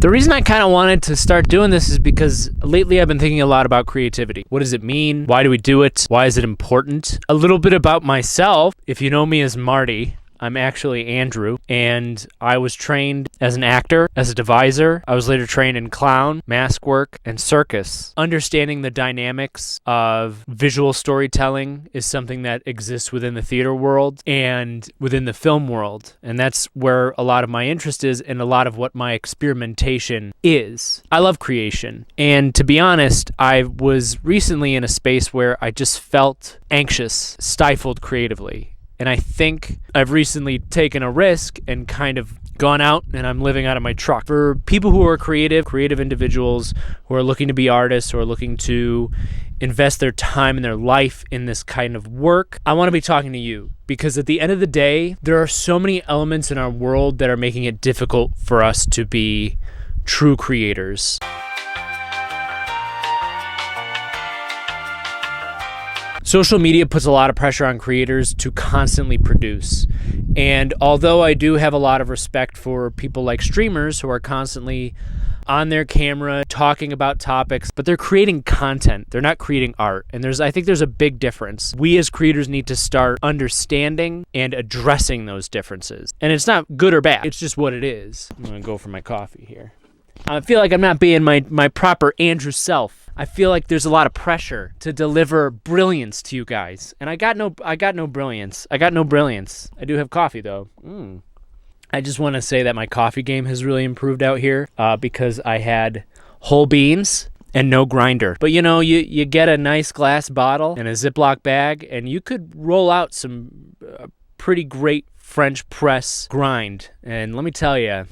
The reason I kind of wanted to start doing this is because lately I've been thinking a lot about creativity. What does it mean? Why do we do it? Why is it important? A little bit about myself. If you know me as Marty, I'm actually Andrew, and I was trained as an actor, as a deviser. I was later trained in clown, mask work, and circus. Understanding the dynamics of visual storytelling is something that exists within the theater world and within the film world, and that's where a lot of my interest is and a lot of what my experimentation is. I love creation, and to be honest, I was recently in a space where I just felt anxious, stifled creatively. And I think I've recently taken a risk and kind of gone out and I'm living out of my truck. For people who are creative individuals who are looking to be artists, who are looking to invest their time and their life in this kind of work, I want to be talking to you because at the end of the day, there are so many elements in our world that are making it difficult for us to be true creators. Social media puts a lot of pressure on creators to constantly produce. And although I do have a lot of respect for people like streamers who are constantly on their camera talking about topics, but they're creating content. They're not creating art. And I think there's a big difference. We as creators need to start understanding and addressing those differences. And it's not good or bad. It's just what it is. I'm going to go for my coffee here. I feel like I'm not being my proper Andrew self. I feel like there's a lot of pressure to deliver brilliance to you guys. And I got no brilliance. I do have coffee though. I just want to say that my coffee game has really improved out here because I had whole beans and no grinder. But you get a nice glass bottle and a Ziploc bag and you could roll out some pretty great French press grind. And let me tell you,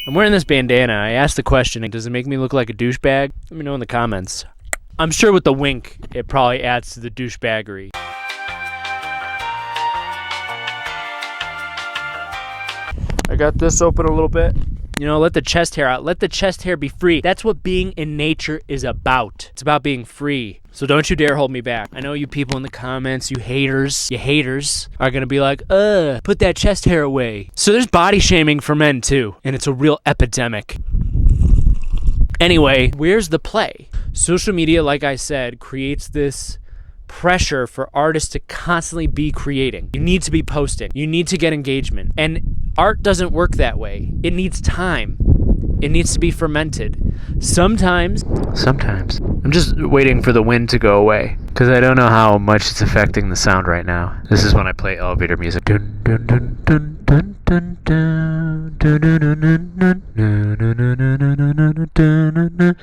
I'm wearing this bandana. I asked the question, does it make me look like a douchebag? Let me know in the comments. I'm sure with the wink, it probably adds to the douchebaggery. I got this open a little bit. Let the chest hair out. Let the chest hair be free. That's what being in nature is about. It's about being free. So don't you dare hold me back. I know you people in the comments, you haters are going to be like, put that chest hair away. So there's body shaming for men too, and it's a real epidemic. Anyway, where's the play? Social media, like I said, creates this pressure for artists to constantly be creating. You need to be posting. You need to get engagement. And art doesn't work that way. It needs time. It needs to be fermented. Sometimes. I'm just waiting for the wind to go away because I don't know how much it's affecting the sound right now. This is when I play elevator music. Dun, dun, dun, dun, dun, dun, dun, dun, dun, dun, dun, dun, dun.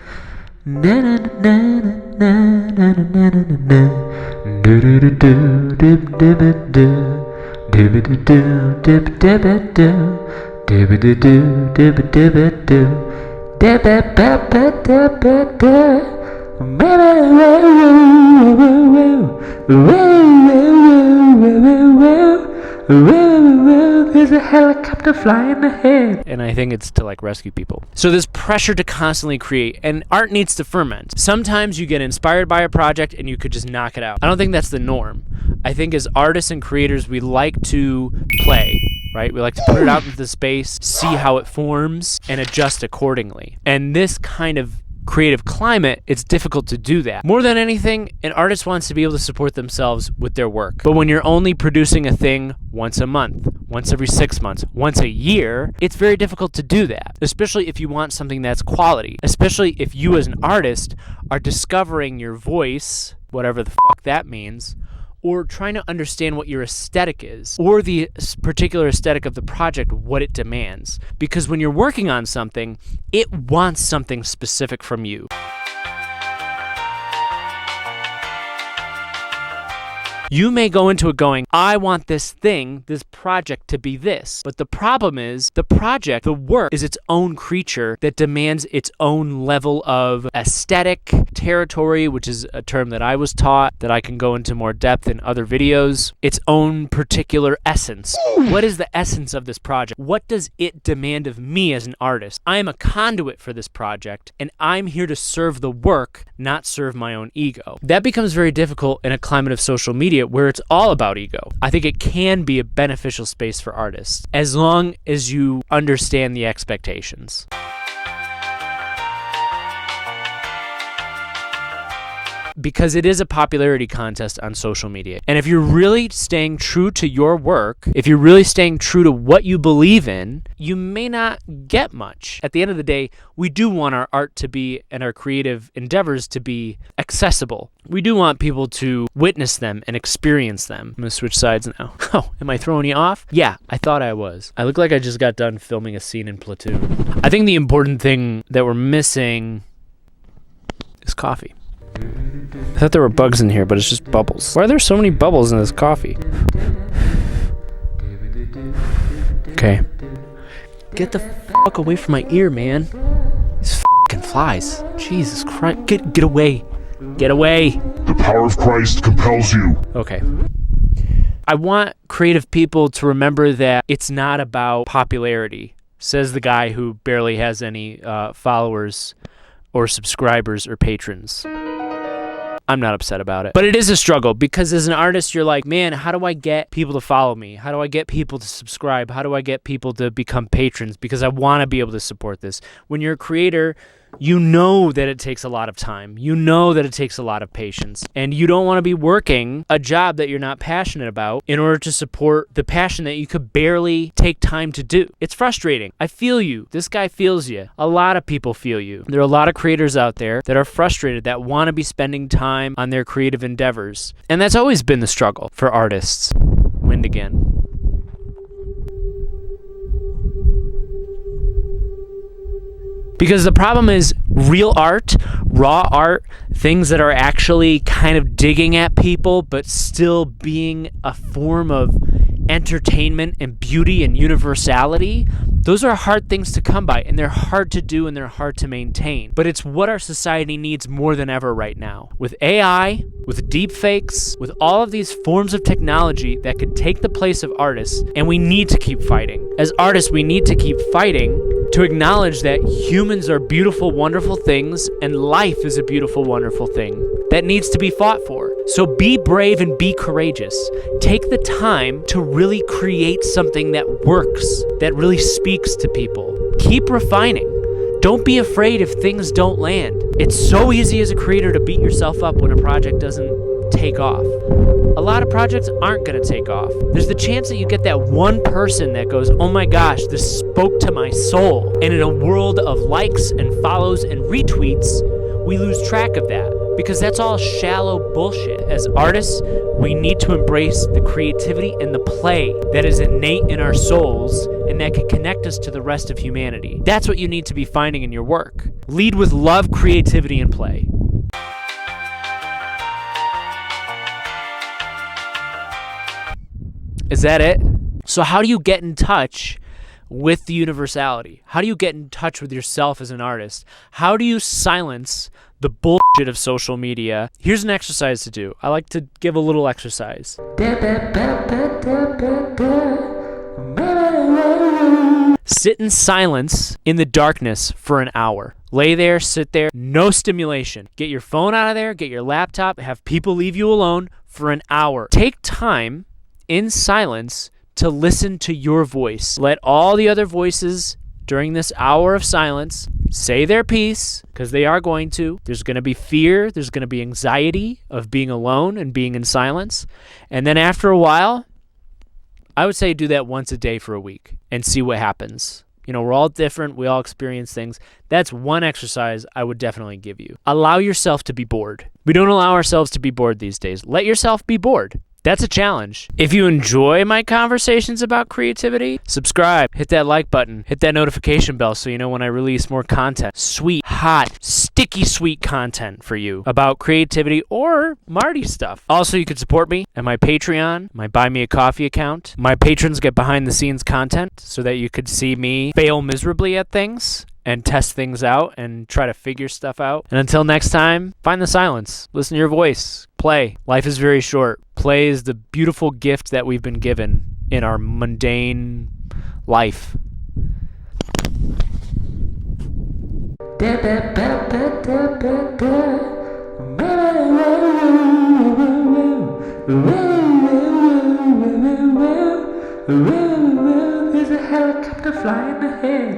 There's a helicopter flying ahead. And I think it's to rescue people. So there's pressure to constantly create, and art needs to ferment. Sometimes you get inspired by a project and you could just knock it out. I don't think that's the norm. I think as artists and creators, we like to play, right? We like to put it out into the space, see how it forms, and adjust accordingly. And this kind of creative climate, it's difficult to do that. More than anything, an artist wants to be able to support themselves with their work. But when you're only producing a thing once a month, once every 6 months, once a year, it's very difficult to do that, especially if you want something that's quality, especially if you as an artist are discovering your voice, whatever the fuck that means, or trying to understand what your aesthetic is, or the particular aesthetic of the project, what it demands. Because when you're working on something, it wants something specific from you. You may go into it going, I want this thing, this project to be this. But the problem is, the project, the work, is its own creature that demands its own level of aesthetic territory, which is a term that I was taught, that I can go into more depth in other videos. Its own particular essence. What is the essence of this project? What does it demand of me as an artist? I am a conduit for this project, and I'm here to serve the work, not serve my own ego. That becomes very difficult in a climate of social media where it's all about ego. I think it can be a beneficial space for artists as long as you understand the expectations. because it is a popularity contest on social media. And if you're really staying true to your work, if you're really staying true to what you believe in, you may not get much. At the end of the day, we do want our art to be and our creative endeavors to be accessible. We do want people to witness them and experience them. I'm going to switch sides now. Oh, am I throwing you off? Yeah, I thought I was. I look like I just got done filming a scene in Platoon. I think the important thing that we're missing is coffee. I thought there were bugs in here, but it's just bubbles. Why are there so many bubbles in this coffee? Okay. Get the fuck away from my ear, man. These fucking flies. Jesus Christ. Get away. Get away. The power of Christ compels you. Okay. I want creative people to remember that it's not about popularity, says the guy who barely has any followers or subscribers or patrons. I'm not upset about it. But it is a struggle because as an artist, you're like, man, how do I get people to follow me? How do I get people to subscribe? How do I get people to become patrons? Because I want to be able to support this. When you're a creator, you know that it takes a lot of time. You know that it takes a lot of patience. And you don't want to be working a job that you're not passionate about in order to support the passion that you could barely take time to do. It's frustrating. I feel you. This guy feels you. A lot of people feel you. There are a lot of creators out there that are frustrated, that want to be spending time on their creative endeavors. And that's always been the struggle for artists. Wind again. Because the problem is real art, raw art, things that are actually kind of digging at people but still being a form of entertainment and beauty and universality, those are hard things to come by, and they're hard to do and they're hard to maintain. But it's what our society needs more than ever right now. With AI, with deepfakes, with all of these forms of technology that could take the place of artists, and we need to keep fighting. As artists, we need to keep fighting to acknowledge that humans are beautiful, wonderful things, and life is a beautiful, wonderful thing that needs to be fought for. So be brave and be courageous. Take the time to really create something that works, that really speaks to people. Keep refining. Don't be afraid if things don't land. It's so easy as a creator to beat yourself up when a project doesn't take off. A lot of projects aren't going to take off. There's the chance that you get that one person that goes, oh my gosh, this spoke to my soul. And in a world of likes and follows and retweets, we lose track of that because that's all shallow bullshit. As artists, we need to embrace the creativity and the play that is innate in our souls and that can connect us to the rest of humanity. That's what you need to be finding in your work. Lead with love, creativity, and play. Is that it? So how do you get in touch with the universality? How do you get in touch with yourself as an artist? How do you silence the bullshit of social media? Here's an exercise to do. I like to give a little exercise. Sit in silence in the darkness for an hour. Lay there, sit there, no stimulation. Get your phone out of there, get your laptop, have people leave you alone for an hour. Take time in silence to listen to your voice. Let all the other voices during this hour of silence say their piece, because they are going to. There's going to be fear. There's going to be anxiety of being alone and being in silence. And then after a while, I would say do that once a day for a week and see what happens. You know, we're all different. We all experience things. That's one exercise I would definitely give you. Allow yourself to be bored. We don't allow ourselves to be bored these days. Let yourself be bored. That's a challenge. If you enjoy my conversations about creativity, subscribe, hit that like button, hit that notification bell so you know when I release more content. Sweet, hot, sticky sweet content for you about creativity or Marty stuff. Also, you can support me at my Patreon, my Buy Me a Coffee account. My patrons get behind the scenes content so that you could see me fail miserably at things and test things out and try to figure stuff out. And until next time, find the silence. Listen to your voice. Play. Life is very short. Play is the beautiful gift that we've been given in our mundane life. There's a helicopter flying ahead.